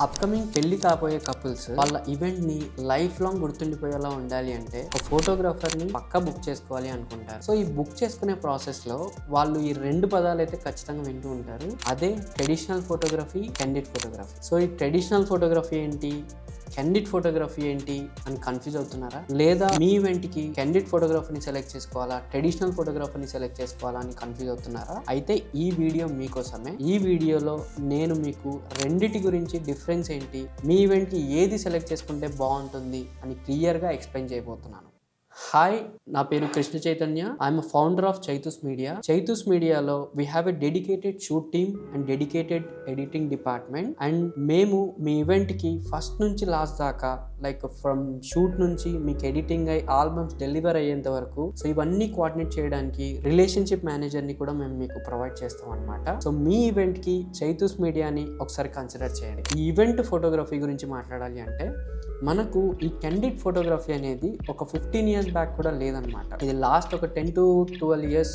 Upcoming పెళ్లి కాబోయే couples వాళ్ళ ఈవెంట్ ని లైఫ్ లాంగ్ గుర్తుండిపోయేలా ఉండాలి అంటే ఒక ఫోటోగ్రాఫర్ ని పక్కా బుక్ చేసుకోవాలి అనుకుంటారు. సో ఈ బుక్ చేసుకునే ప్రాసెస్ లో వాళ్ళు ఈ రెండు పదాలు అయితే ఖచ్చితంగా వింటూ ఉంటారు. అదే traditional photography, candid photography. So ఈ ట్రెడిషనల్ ఫోటోగ్రఫీ ఏంటి, క్యాండిడ్ ఫోటోగ్రఫీ ఏంటి అని కన్ఫ్యూజ్ అవుతున్నారా? లేదా మీ ఈవెంట్ కి క్యాండిడ్ ఫోటోగ్రఫీని సెలెక్ట్ చేసుకోవాలా, ట్రెడిషనల్ ఫోటోగ్రఫీని సెలెక్ట్ చేసుకోవాలా అని కన్ఫ్యూజ్ అవుతున్నారా? అయితే ఈ వీడియో మీకోసమే. ఈ వీడియోలో నేను మీకు రెండిటి గురించి డిఫరెన్స్ ఏంటి, మీ ఈవెంట్ కి ఏది సెలెక్ట్ చేసుకుంటే బాగుంటుంది అని క్లియర్ గా ఎక్స్ప్లెయిన్ చేయబోతున్నాను. హాయ్, నా పేరు Krishna Chaitanya. I'm founder of Chaitu's media. Chaitu's మీడియాలో we have a dedicated shoot team and dedicated editing department. And మేము మీ ఈవెంట్ కి ఫస్ట్ నుంచి లాస్ట్ దాకా, లైక్ ఫ్రమ్ షూట్ నుంచి మీకు ఎడిటింగ్ అయ్యి ఆల్బమ్స్ డెలివర్ అయ్యేంత వరకు, సో ఇవన్నీ కోఆర్డినేట్ చేయడానికి రిలేషన్షిప్ మేనేజర్ ని కూడా మేము మీకు ప్రొవైడ్ చేస్తాం అనమాట. సో మీ ఈవెంట్ కి చైతూస్ మీడియాని ఒకసారి కన్సిడర్ చేయండి. ఈ ఈవెంట్ ఫోటోగ్రఫీ గురించి మాట్లాడాలి అంటే మనకు ఈ క్యాండిడ్ ఫోటోగ్రఫీ అనేది ఒక 15 years బ్యాక్ కూడా లేదనమాట. ఇది లాస్ట్ ఒక 10 to 12 years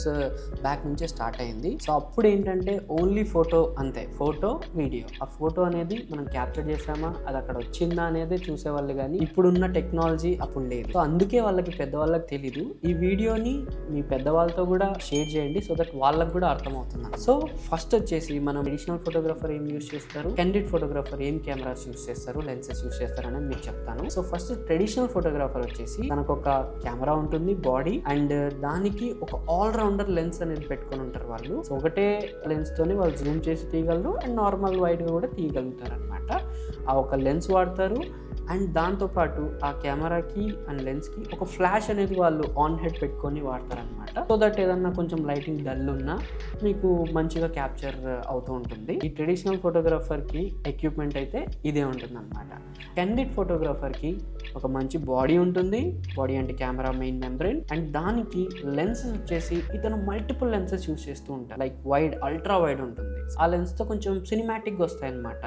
బ్యాక్ నుంచే స్టార్ట్ అయింది. సో అప్పుడు ఏంటంటే ఓన్లీ ఫోటో, అంతే, ఫోటో వీడియో. ఆ ఫోటో అనేది మనం క్యాప్చర్ చేసామా, అది అక్కడ వచ్చిందా అనేది చూసేవాళ్ళు, కానీ ఇప్పుడున్న టెక్నాలజీ అప్పుడు లేదు. సో అందుకే వాళ్ళకి, పెద్దవాళ్ళకి తెలీదు. ఈ వీడియోని మీ పెద్దవాళ్ళతో కూడా షేర్ చేయండి, సో దట్ వాళ్ళకి కూడా అర్థమవుతుంది. సో ఫస్ట్ వచ్చేసి మనం ట్రెడిషనల్ ఫోటోగ్రాఫర్ ఏం యూస్ చేస్తారు, క్యాండిడ్ ఫోటోగ్రాఫర్ ఏం కెమెరాస్ యూస్ చేస్తారు, లెన్సెస్ యూస్ చేస్తారు అనేది మీకు చెప్తాను. సో ఫస్ట్ ట్రెడిషనల్ ఫోటోగ్రాఫర్ వచ్చేసి మనకు ఒక కెమెరా ఉంటుంది, బాడీ, అండ్ దానికి ఒక ఆల్ రౌండర్ లెన్స్ అనేది పెట్టుకొని ఉంటారు వాళ్ళు. సో ఒకటే లెన్స్ తోని వాళ్ళు జూమ్ చేసి తీయగలరు అండ్ నార్మల్ వైడ్ గా కూడా తీయగలుగుతారు అనమాట. ఆ ఒక లెన్స్ వాడతారు. అండ్ దాంతోపాటు ఆ కెమెరాకి అండ్ లెన్స్కి ఒక ఫ్లాష్ అనేది వాళ్ళు ఆన్ హెడ్ పెట్టుకొని వాడతారనమాట. సో దట్ ఏదన్నా కొంచెం లైటింగ్ డల్ ఉన్నా మీకు మంచిగా క్యాప్చర్ అవుతూ ఉంటుంది. ఈ ట్రెడిషనల్ ఫోటోగ్రాఫర్కి ఎక్విప్మెంట్ అయితే ఇదే ఉంటుంది అనమాట. క్యాండిడ్ ఫోటోగ్రాఫర్కి ఒక మంచి బాడీ ఉంటుంది, బాడీ అంటే కెమెరా మెయిన్ మెంబ్రెయిన్, అండ్ దానికి లెన్సెస్ వచ్చేసి ఇతను మల్టిపుల్ లెన్సెస్ యూస్ చేస్తూ ఉంటారు. లైక్ వైడ్, అల్ట్రా వైడ్ ఉంటుంది. ఆ లెన్స్తో కొంచెం సినిమాటిక్గా వస్తాయి అనమాట.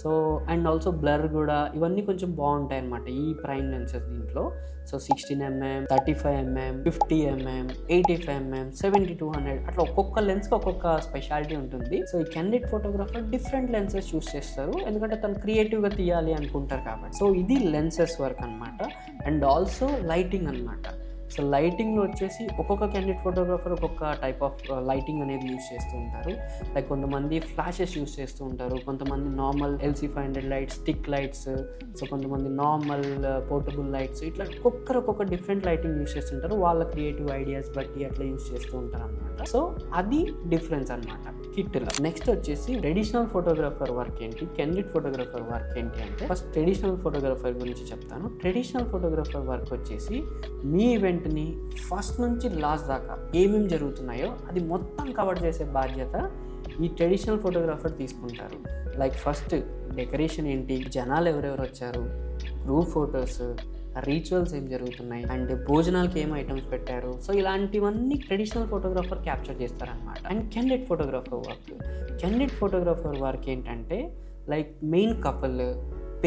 సో అండ్ ఆల్సో బ్లర్ కూడా, ఇవన్నీ కొంచెం బాగుంటాయి అనమాట ఈ ప్రైమ్ లెన్సెస్ దీంట్లో. So 16mm, 35mm, 50mm, 85mm, 70-200 అట్లా ఒక్కొక్క లెన్స్కి ఒక్కొక్క స్పెషాలిటీ ఉంటుంది. సో ఈ candid photographer different lenses use చేస్తారు, ఎందుకంటే తను క్రియేటివ్గా తీయాలి అనుకుంటారు కాబట్టి. సో ఇది లెన్సెస్ వర్క్ అనమాట. అండ్ ఆల్సో లైటింగ్ అనమాట. సో లైటింగ్లో వచ్చేసి ఒక్కొక్క క్యాండిడ్ ఫోటోగ్రాఫర్ ఒక్కొక్క టైప్ ఆఫ్ లైటింగ్ అనేది యూస్ చేస్తూ ఉంటారు. లైక్ కొంతమంది ఫ్లాషెస్ యూస్ చేస్తూ ఉంటారు, కొంతమంది normal LC500 lights, stick lights, so కొంతమంది నార్మల్ పోర్టబుల్ లైట్స్, ఇట్లా ఒక్కొక్క డిఫరెంట్ లైటింగ్ యూస్ చేస్తుంటారు. వాళ్ళ క్రియేటివ్ ఐడియాస్ బట్టి అట్లా యూస్ చేస్తూ ఉంటారు అనమాట. సో అది డిఫరెన్స్ అనమాట కిట్లో. నెక్స్ట్ వచ్చేసి ట్రెడిషనల్ ఫోటోగ్రాఫర్ వర్క్ ఏంటి, క్యాండిడ్ ఫోటోగ్రాఫర్ వర్క్ ఏంటి అంటే ఫస్ట్ ట్రెడిషనల్ ఫోటోగ్రాఫర్ గురించి చెప్తాను. ట్రెడిషనల్ ఫోటోగ్రాఫర్ వర్క్ వచ్చేసి మీ ఈవెంట్ని ఫస్ట్ నుంచి లాస్ట్ దాకా ఏమేమి జరుగుతున్నాయో అది మొత్తం కవర్ చేసే బాధ్యత ఈ ట్రెడిషనల్ ఫోటోగ్రాఫర్ తీసుకుంటారు. లైక్ ఫస్ట్ డెకరేషన్ ఏంటి, జనాలు ఎవరెవరు వచ్చారు, గ్రూప్ ఫొటోస్, రిచువల్స్ ఏం జరుగుతున్నాయి, అండ్ భోజనాలకి ఏం ఐటమ్స్ పెట్టారు. సో ఇలాంటివన్నీ ట్రెడిషనల్ ఫోటోగ్రాఫర్ క్యాప్చర్ చేస్తారనమాట. And candid photographer work, candid photographer work ఏంటంటే like main couple,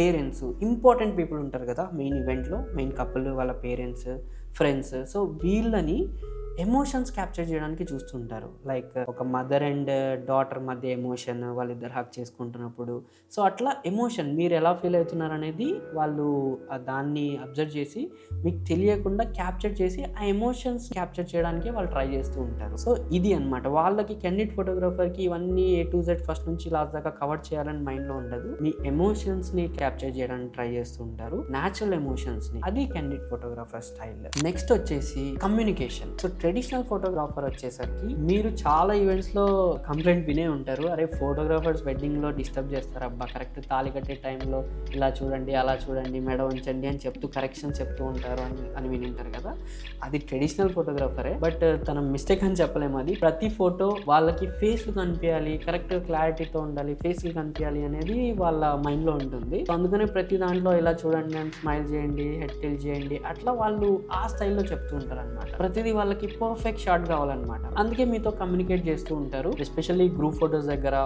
parents, important people ఉంటారు కదా మెయిన్ ఈవెంట్లో, మెయిన్ కపుల్, వాళ్ళ పేరెంట్స్, ఫ్రెండ్స్. సో వీళ్ళని ఎమోషన్స్ క్యాప్చర్ చేయడానికి చూస్తుంటారు. లైక్ ఒక మదర్ అండ్ డాటర్ మధ్య ఎమోషన్, వాళ్ళిద్దరు హక్ చేసుకుంటున్నప్పుడు. సో అట్లా ఎమోషన్ మీరు ఎలా ఫీల్ అవుతున్నారు అనేది వాళ్ళు దాన్ని అబ్జర్వ్ చేసి మీకు తెలియకుండా క్యాప్చర్ చేసి ఆ ఎమోషన్స్ క్యాప్చర్ చేయడానికి వాళ్ళు ట్రై చేస్తూ ఉంటారు. సో ఇది అనమాట వాళ్ళకి. క్యాండిడ్ ఫోటోగ్రాఫర్కి ఇవన్నీ A to Z ఫస్ట్ నుంచి లాస్ట్ దాకా కవర్ చేయాలని మైండ్లో ఉండదు. మీ ఎమోషన్స్ని క్యాప్చర్ చేయడానికి ట్రై చేస్తూ ఉంటారు, న్యాచురల్ ఎమోషన్స్ని. అది క్యాండిడ్ ఫోటోగ్రాఫర్ స్టైల్. నెక్స్ట్ వచ్చేసి కమ్యూనికేషన్. సో ట్రెడిషనల్ ఫోటోగ్రాఫర్ వచ్చేసరికి మీరు చాలా ఈవెంట్స్ లో కంప్లైంట్ వినే ఉంటారు, అరే ఫోటోగ్రాఫర్స్ వెడ్డింగ్ లో డిస్టర్బ్ చేస్తారు అబ్బా, కరెక్ట్ తాళి కట్టే టైంలో ఇలా చూడండి, అలా చూడండి, మెడ ఉంచండి అని చెప్తూ కరెక్షన్ చెప్తూ ఉంటారు అని వినింటారు కదా. అది ట్రెడిషనల్ ఫోటోగ్రాఫరే, బట్ తన మిస్టేక్ అని చెప్పలేము. అది ప్రతి ఫోటో వాళ్ళకి ఫేస్లు కనిపించాలి, కరెక్ట్ క్లారిటీతో ఉండాలి, ఫేస్లు కనిపించాలి అనేది వాళ్ళ మైండ్ లో ఉంటుంది. అందుకనే ప్రతి దాంట్లో ఇలా చూడండి అని స్మైల్ చేయండి, హెడ్ టిల్ట్ చేయండి, అట్లా వాళ్ళు ఆ స్టైల్లో చెప్తూ ఉంటారు అనమాట. ప్రతిదీ వాళ్ళకి పర్ఫెక్ట్ షాట్ కావాలన్నమాట. అందుకే మీతో కమ్యూనికేట్ చేస్తూ ఉంటారు. ఎస్పెషల్లీ గ్రూప్ ఫొటోస్ దగ్గర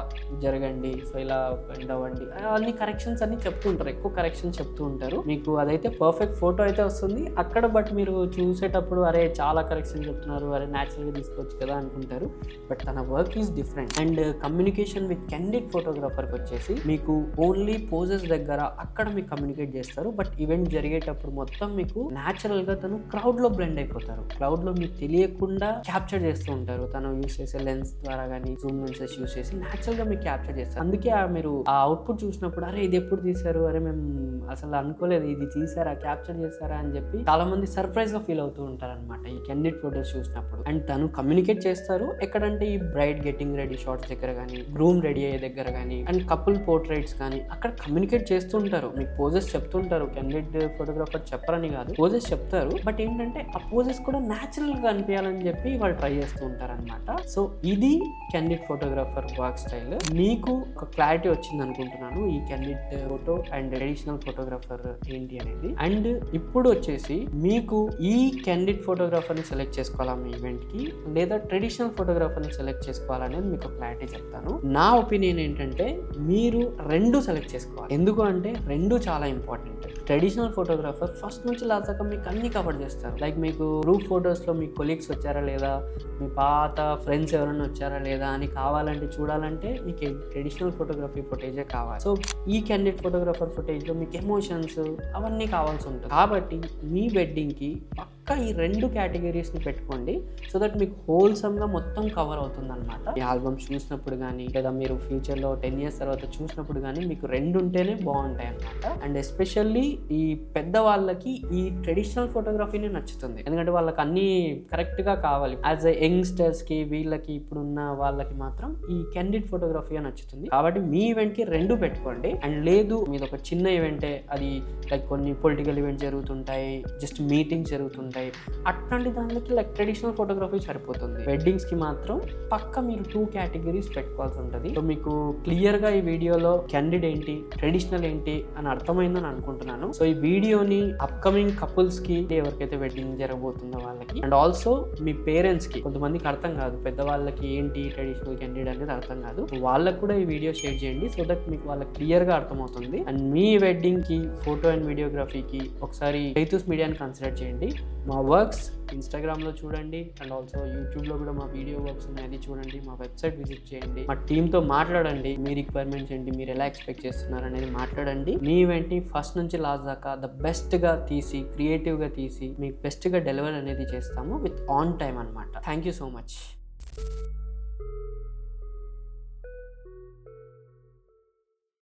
జరగండి, సో ఇలా బెండ్ అవ్వండి, అన్ని కరెక్షన్స్ అన్ని చెప్తూ ఉంటారు, ఎక్కువ కరెక్షన్స్ చెప్తూ ఉంటారు. మీకు అదైతే పర్ఫెక్ట్ ఫోటో అయితే వస్తుంది అక్కడ. బట్ మీరు చూసేటప్పుడు అరే చాలా కరెక్షన్ చెప్తున్నారు, అరే న్యాచురల్గా తీసుకోవచ్చు కదా అనుకుంటారు. బట్ తన work is different. And communication with candid ఫోటోగ్రాఫర్కి వచ్చేసి మీకు ఓన్లీ పోజెస్ దగ్గర అక్కడ మీకు కమ్యూనికేట్ చేస్తారు. బట్ ఈవెంట్ జరిగేటప్పుడు మొత్తం మీకు న్యాచురల్గా తను క్రౌడ్లో బ్లెండ్ అయిపోతారు. క్రౌడ్లో మీకు తెలియకుండా క్యాప్చర్ చేస్తూ ఉంటారు. తను యూస్ చేసే లెన్స్ ద్వారా కానీ జూమ్ లెన్సెస్ యూస్ చేసి న్యాచురల్గా మీకు క్యాప్చర్ చేస్తారు. అందుకే మీరు ఆ అవుట్పుట్ చూసినప్పుడు అరే ఇది ఎప్పుడు తీశారు, అరే మేము అసలు అనుకోలేదు ఇది తీసారా, క్యాప్చర్ చేశారా అని చెప్పి చాలా మంది సర్ప్రైజ్ గా ఫీల్ అవుతూ ఉంటారు అనమాట ఈ క్యాండిడ్ ఫోటోస్ చూసినప్పుడు. అండ్ తను కమ్యూనికేట్ చేస్తారు ఎక్కడంటే ఈ బ్రైడ్ గెటింగ్ రెడీ షాట్స్ దగ్గర కానీ, గ్రూమ్ రెడీ అయ్యే దగ్గర కానీ, అండ్ కపుల్ పోర్ట్రైట్స్ కానీ అక్కడ కమ్యూనికేట్ చేస్తుంటారు. మీకు పోజెస్ చెప్తుంటారు. క్యాండిడ్ ఫోటోగ్రాఫర్ చెప్పరని కాదు, పోజెస్ చెప్తారు. బట్ ఏంటంటే ఆ పోజెస్ కూడా న్యాచురల్ గా అనిపించాలని చెప్పి వాళ్ళు ట్రై చేస్తూ ఉంటారు అనమాట. సో ఇది క్యాండిడ్ ఫోటోగ్రాఫర్ వర్క్ స్టైల్. మీకు ఒక క్లారిటీ వచ్చింది అనుకుంటున్నాను ఈ candid photo and traditional photographer ఏంటి అనేది. అండ్ ఇప్పుడు వచ్చేసి మీకు ఈ క్యాండిడ్ ఫోటోగ్రాఫర్ ని సెలెక్ట్ చేసుకోవాలా మీ ఈవెంట్ కి, లేదా ట్రెడిషనల్ ఫోటోగ్రాఫర్ ని సెలెక్ట్ చేసుకోవాలనేది మీకు క్లారిటీ చెప్తాను. నా ఒపీనియన్ ఏంటంటే మీరు రెండు సెలెక్ట్ చేసుకోవాలి. ఎందుకు అంటే రెండు చాలా ఇంపార్టెంట్. ట్రెడిషనల్ ఫోటోగ్రాఫర్ ఫస్ట్ నుంచి లాస్ట్ దాకా మీకు అన్ని కవర్ చేస్తారు. లైక్ మీకు గ్రూప్ ఫొటోస్ లో మీ కొలీగ్స్ వచ్చారా లేదా, మీ పాత ఫ్రెండ్స్ ఎవరైనా వచ్చారా లేదా అని కావాలంటే చూడాలంటే మీకు ట్రెడిషనల్ ఫోటోగ్రఫీ ఫుటేజే కావాలి. సో ఈ క్యాండిడ్ ఫోటోగ్రాఫర్ ఫుటేజ్ లో మీకు ఎమోషన్స్ అవన్నీ కావాల్సి ఉంటుంది. కాబట్టి మీ వెడ్డింగ్ కి పక్కా ఈ రెండు కేటగిరీస్ ని పెట్టుకోండి. సో దట్ మీకు హోల్సమ్ గా మొత్తం కవర్ అవుతుంది అనమాట. ఈ ఆల్బమ్స్ చూసినప్పుడు కానీ, లేదా మీరు ఫ్యూచర్ లో 10 years తర్వాత చూసినప్పుడు కానీ మీకు రెండు ఉంటేనే బాగుంటాయి అనమాట. అండ్ ఎస్పెషల్లీ ఈ పెద్ద వాళ్ళకి ఈ ట్రెడిషనల్ ఫోటోగ్రఫీనే నచ్చుతుంది. ఎందుకంటే వాళ్ళకి అన్ని కరెక్ట్ గా కావాలి. యాజ్ ఎ యంగ్స్టర్స్ కి, వీళ్ళకి ఇప్పుడున్న వాళ్ళకి మాత్రం ఈ క్యాండిడ్ ఫోటోగ్రఫీ నచ్చుతుంది. కాబట్టి మీ ఈవెంట్ కి రెండు పెట్టుకోండి. అండ్ లేదు మీది ఒక చిన్న ఈవెంటే, అది లైక్ కొన్ని పొలిటికల్ ఈవెంట్స్ జరుగుతుంటాయి, జస్ట్ మీటింగ్స్ జరుగుతుంటాయి, అట్లాంటి దానికి లైక్ ట్రెడిషనల్ ఫోటోగ్రఫీ సరిపోతుంది. వెడ్డింగ్స్ కి మాత్రం పక్క మీరు 2 categories పెట్టుకోవాల్సి ఉంటుంది. సో మీకు క్లియర్ గా ఈ వీడియోలో క్యాండిడ్ ఏంటి, ట్రెడిషనల్ ఏంటి అని అర్థమైందని అనుకుంటున్నాను. సో ఈ వీడియోని అప్కమింగ్ కపుల్స్ కి, ఎవరికైతే వెడ్డింగ్ జరగబోతుందో వాళ్ళకి, అండ్ ఆల్సో మీ పేరెంట్స్ కి, కొంతమందికి అర్థం కాదు పెద్దవాళ్ళకి ఏంటి ట్రెడిషనల్ క్యాండిడ్ అనేది అర్థం కాదు, వాళ్ళకి కూడా ఈ వీడియో షేర్ చేయండి. సో దట్ మీకు వాళ్ళకి క్లియర్ గా అర్థమవుతుంది. అండ్ మీ వెడ్డింగ్ కి ఫోటో అండ్ వీడియోగ్రఫీకి ఒకసారి రైతుస్ మీడియాని కన్సిడర్ చేయండి. మా వర్క్స్ ఇన్స్టాగ్రామ్లో చూడండి, అండ్ ఆల్సో యూట్యూబ్లో కూడా మా వీడియో వర్క్స్ ఉన్నాయి, అది చూడండి. మా వెబ్సైట్ విజిట్ చేయండి, మా టీంతో మాట్లాడండి. మీ రిక్వైర్మెంట్స్ ఏంటి, మీరు ఎలా ఎక్స్పెక్ట్ చేస్తున్నారు అనేది మాట్లాడండి. మీ ఈవెంట్ని ఫస్ట్ నుంచి లాస్ట్ దాకా ద బెస్ట్గా తీసి, క్రియేటివ్గా తీసి మీకు బెస్ట్గా డెలివర్ అనేది చేస్తాము విత్ ఆన్ టైం అనమాట. Thank you so much.